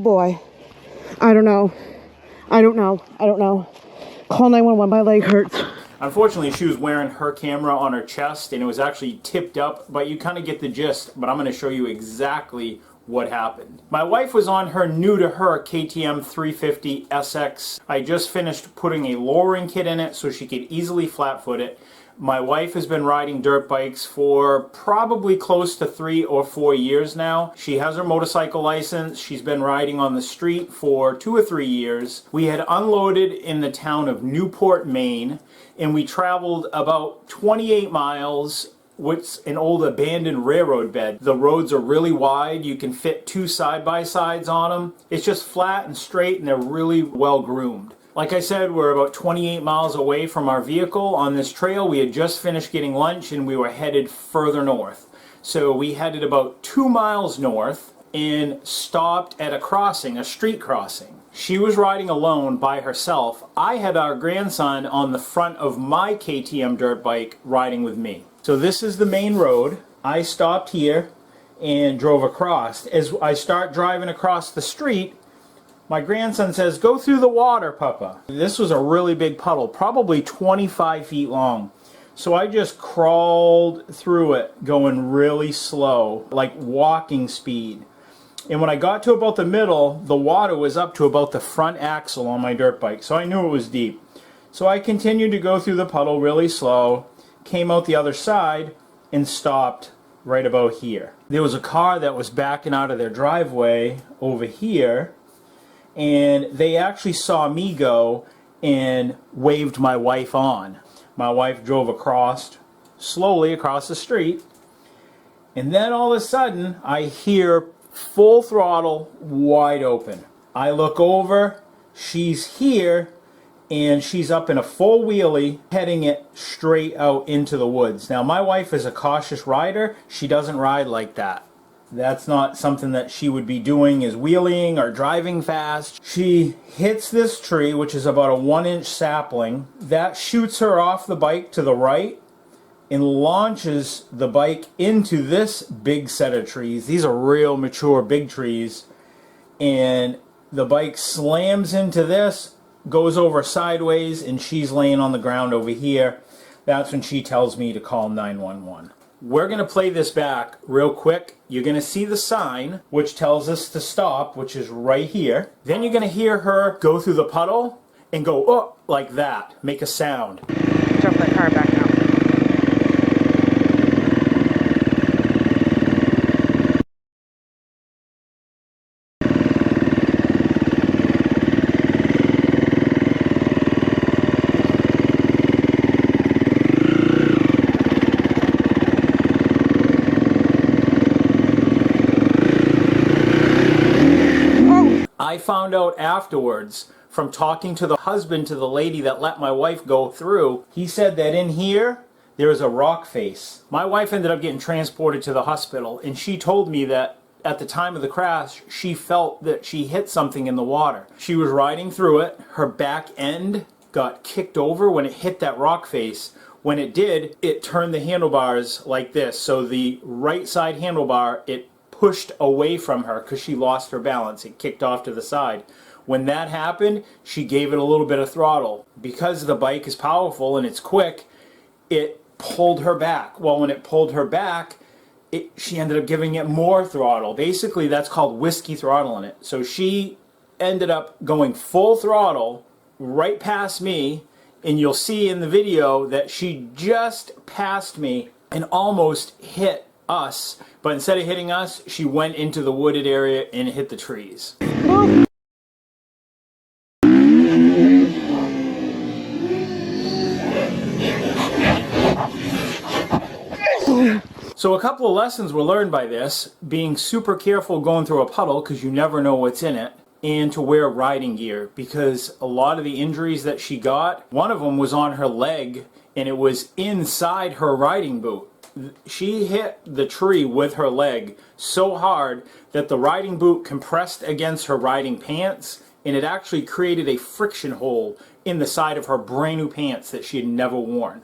boy. I don't know. I don't know. I don't know. Call 911. My leg hurts. Unfortunately, she was wearing her camera on her chest and it was actually tipped up, but you kind of get the gist, but I'm going to show you exactly what happened. My wife was on her new to her KTM 350 SX. I just finished putting a lowering kit in it so she could easily flat foot it. My wife has been riding dirt bikes for probably close to 3 or 4 years now. She has her motorcycle license. She's been riding on the street for 2 or 3 years. We had unloaded in the town of Newport, Maine, and we traveled about 28 miles. What's an old abandoned railroad bed. The roads are really wide. You can fit 2 side-by-sides on them. It's just flat and straight and they're really well groomed. Like I said, we're about 28 miles away from our vehicle on this trail. We had just finished getting lunch and we were headed further north. So we headed about 2 miles north and stopped at a crossing, a street crossing. She was riding alone by herself. I had our grandson on the front of my KTM dirt bike riding with me. So this is the main road. I stopped here and drove across. As I start driving across the street, my grandson says, "Go through the water, Papa." This was a really big puddle, probably 25 feet long. So I just crawled through it, going really slow, like walking speed. And when I got to about the middle, the water was up to about the front axle on my dirt bike. So I knew it was deep. So I continued to go through the puddle really slow, came out the other side, and stopped right about here. There was a car that was backing out of their driveway over here, and they actually saw me go and waved my wife on. My wife drove across, slowly across the street, and then all of a sudden I hear full throttle, wide open. I look over, she's here, and she's up in a full wheelie, heading it straight out into the woods. Now my wife is a cautious rider. She doesn't ride like that. That's not something that she would be doing, is wheeling or driving fast. She hits this tree, which is about a 1-inch sapling. That shoots her off the bike to the right and launches the bike into this big set of trees. These are real mature big trees. And the bike slams into this, goes over sideways, and she's laying on the ground over here. That's when she tells me to call 911. We're going to play this back real quick. You're going to see the sign, which tells us to stop, which is right here. Then you're going to hear her go through the puddle and go, oh, like that. Make a sound. Jump that car back now. I found out afterwards from talking to the husband to the lady that let my wife go through. He said that in here there is a rock face. My wife ended up getting transported to the hospital, and she told me that at the time of the crash she felt that she hit something in the water. She was riding through it. Her back end got kicked over when it hit that rock face. When it did, it turned the handlebars like this. So the right side handlebar, it pushed away from her because she lost her balance. It kicked off to the side. When that happened, she gave it a little bit of throttle. Because the bike is powerful and it's quick, it pulled her back. Well, when it pulled her back, she ended up giving it more throttle. Basically, that's called whiskey throttling it. So she ended up going full throttle right past me, and you'll see in the video that she just passed me and almost hit us, but instead of hitting us, she went into the wooded area and hit the trees. So a couple of lessons were learned by this: being super careful going through a puddle because you never know what's in it, and to wear riding gear, because a lot of the injuries that she got, one of them was on her leg and it was inside her riding boot. She hit the tree with her leg so hard that the riding boot compressed against her riding pants, and it actually created a friction hole in the side of her brand new pants that she had never worn.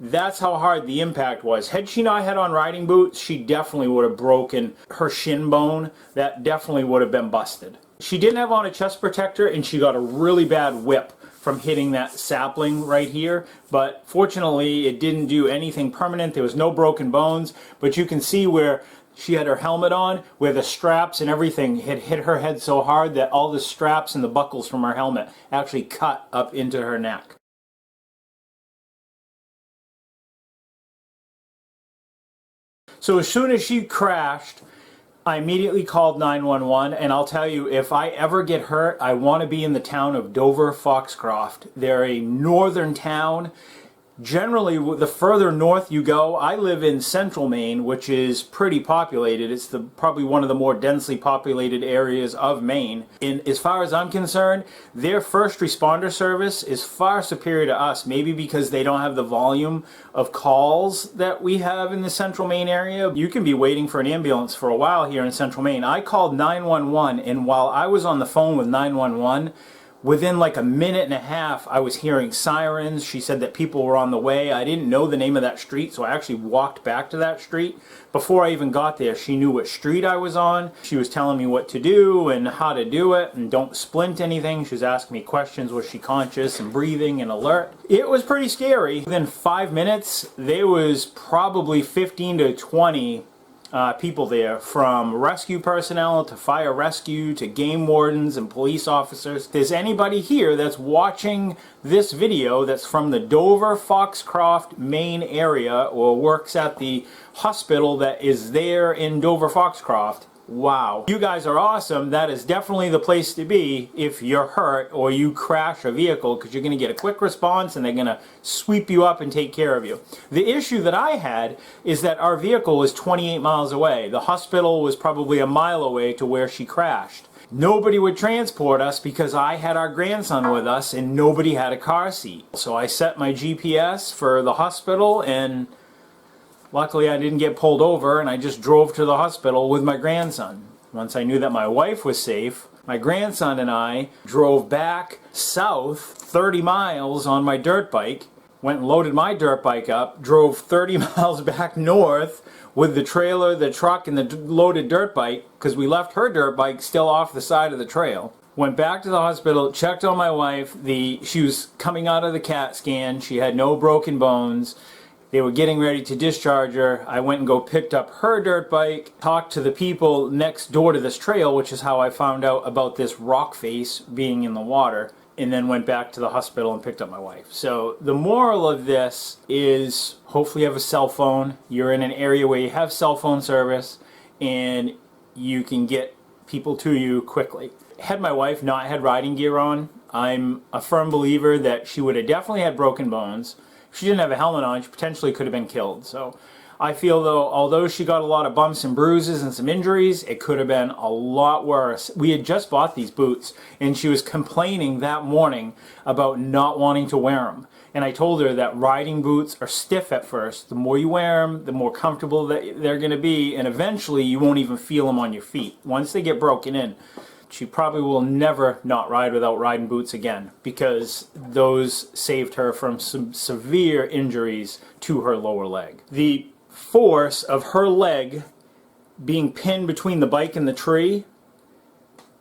That's how hard the impact was. Had she not had on riding boots, she definitely would have broken her shin bone. That definitely would have been busted. She didn't have on a chest protector, and she got a really bad whip from hitting that sapling right here. But fortunately, it didn't do anything permanent. There was no broken bones. But you can see where she had her helmet on, where the straps and everything had hit her head so hard that all the straps and the buckles from her helmet actually cut up into her neck. So as soon as she crashed, I immediately called 911, and I'll tell you, if I ever get hurt, I want to be in the town of Dover Foxcroft. They're a northern town. Generally, the further north you go, I live in central Maine, which is pretty populated. It's probably one of the more densely populated areas of Maine. And as far as I'm concerned, their first responder service is far superior to us, maybe because they don't have the volume of calls that we have in the central Maine area. You can be waiting for an ambulance for a while here in central Maine. I called 911, and while I was on the phone with 911, within like a minute and a half, I was hearing sirens. She said that people were on the way. I didn't know the name of that street, so I actually walked back to that street. Before I even got there, she knew what street I was on. She was telling me what to do and how to do it, and don't splint anything. She was asking me questions. Was she conscious and breathing and alert? It was pretty scary. Within 5 minutes, there was probably 15 to 20 people there, from rescue personnel to fire rescue to game wardens and police officers. If there's anybody here that's watching this video that's from the Dover Foxcroft, Maine area, or works at the hospital that is there in Dover Foxcroft, wow. You guys are awesome. That is definitely the place to be if you're hurt or you crash a vehicle, because you're going to get a quick response and they're going to sweep you up and take care of you. The issue that I had is that our vehicle was 28 miles away. The hospital was probably a mile away to where she crashed. Nobody would transport us because I had our grandson with us and nobody had a car seat. So I set my GPS for the hospital, and luckily I didn't get pulled over, and I just drove to the hospital with my grandson. Once I knew that my wife was safe, my grandson and I drove back south 30 miles on my dirt bike, went and loaded my dirt bike up, drove 30 miles back north with the trailer, the truck, and the loaded dirt bike, because we left her dirt bike still off the side of the trail. Went back to the hospital, checked on my wife. She was coming out of the CAT scan. She had no broken bones. They were getting ready to discharge her. I went and picked up her dirt bike, talked to the people next door to this trail, which is how I found out about this rock face being in the water, and then went back to the hospital and picked up my wife. So the moral of this is, hopefully you have a cell phone. You're in an area where you have cell phone service, and you can get people to you quickly. Had my wife not had riding gear on, I'm a firm believer that she would have definitely had broken bones. If she didn't have a helmet on, she potentially could have been killed. So I feel, though, although she got a lot of bumps and bruises and some injuries, it could have been a lot worse. We had just bought these boots, and she was complaining that morning about not wanting to wear them. And I told her that riding boots are stiff at first. The more you wear them, the more comfortable that they're going to be, and eventually you won't even feel them on your feet. Once they get broken in, she probably will never not ride without riding boots again, because those saved her from some severe injuries to her lower leg. The force of her leg being pinned between the bike and the tree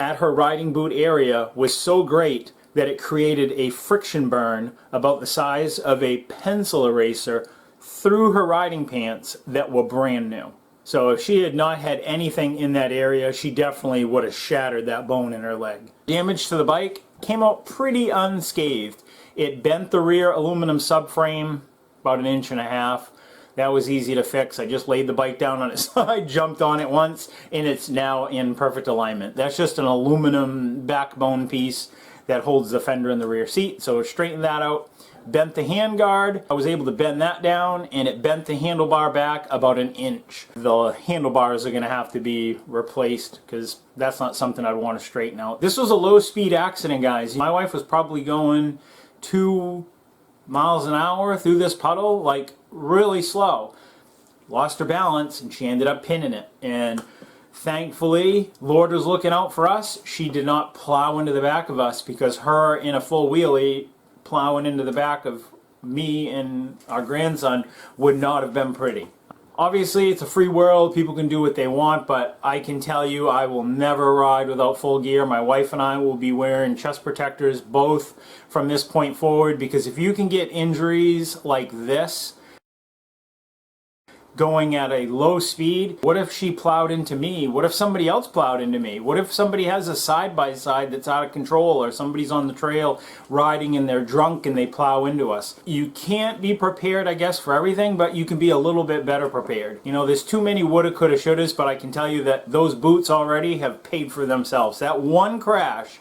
at her riding boot area was so great that it created a friction burn about the size of a pencil eraser through her riding pants that were brand new. So if she had not had anything in that area, she definitely would have shattered that bone in her leg. Damage to the bike came out pretty unscathed. It bent the rear aluminum subframe about 1.5 inches. That was easy to fix. I just laid the bike down on its side, jumped on it once, and it's now in perfect alignment. That's just an aluminum backbone piece that holds the fender in the rear seat. So straightened that out. Bent the handguard. I was able to bend that down, and it bent the handlebar back about 1 inch. The handlebars are going to have to be replaced, because that's not something I'd want to straighten out. This was a low-speed accident, guys. My wife was probably going 2 miles an hour through this puddle, like really slow. Lost her balance, and she ended up pinning it. And thankfully, Lord was looking out for us. She did not plow into the back of us, because her in a full wheelie plowing into the back of me and our grandson would not have been pretty. Obviously, it's a free world. People can do what they want, but I can tell you I will never ride without full gear. My wife and I will be wearing chest protectors both from this point forward, because if you can get injuries like this going at a low speed, what if she plowed into me? What if somebody else plowed into me? What if somebody has a side-by-side that's out of control, or somebody's on the trail riding and they're drunk and they plow into us? You can't be prepared, I guess, for everything, but you can be a little bit better prepared. You know, there's too many woulda, coulda, shouldas, but I can tell you that those boots already have paid for themselves. That one crash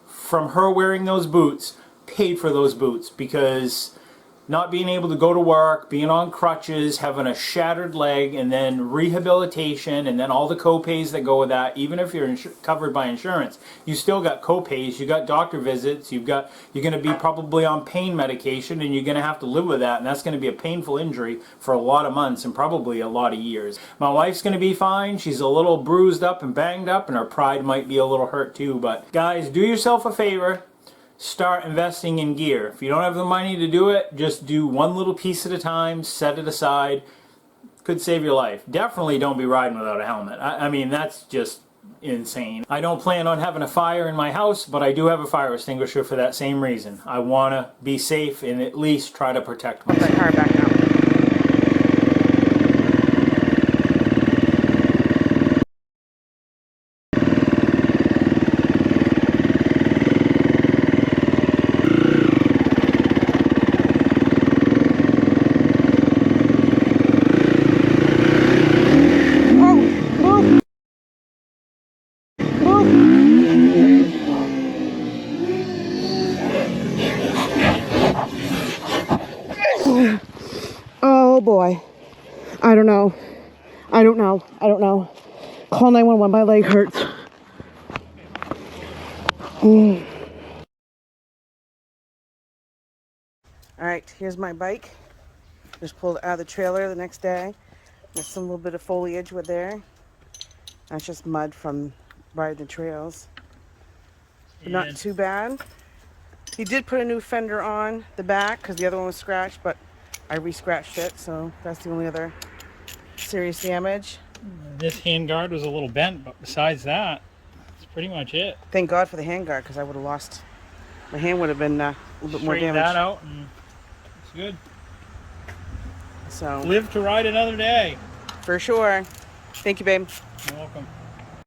from her wearing those boots paid for those boots, because not being able to go to work, being on crutches, having a shattered leg, and then rehabilitation, and then all the co-pays that go with that. Even if you're covered by insurance, you still got co-pays, you got doctor visits, you're going to be probably on pain medication, and you're going to have to live with that, and that's going to be a painful injury for a lot of months and probably a lot of years. My wife's going to be fine. She's a little bruised up and banged up, and her pride might be a little hurt too. But guys, do yourself a favor. Start investing in gear. If you don't have the money to do it, just do one little piece at a time, set it aside. Could save your life. Definitely don't be riding without a helmet. I mean, that's just insane. I don't plan on having a fire in my house, but I do have a fire extinguisher for that same reason. I want to be safe and at least try to protect myself. Put that car back out. Oh boy. I don't know. I don't know. Call 911. My leg hurts. Alright, here's my bike. Just pulled out of the trailer the next day. There's some little bit of foliage with there. That's just mud from riding the trails. But not too bad. He did put a new fender on the back because the other one was scratched, but I re-scratched it, so that's the only other serious damage. This handguard was a little bent, but besides that, that's pretty much it. Thank God for the handguard, because I would have lost. My hand would have been a little bit more Straighten damaged. that out, and it's good. So Live to ride another day. for sure. Thank you, babe. You're welcome.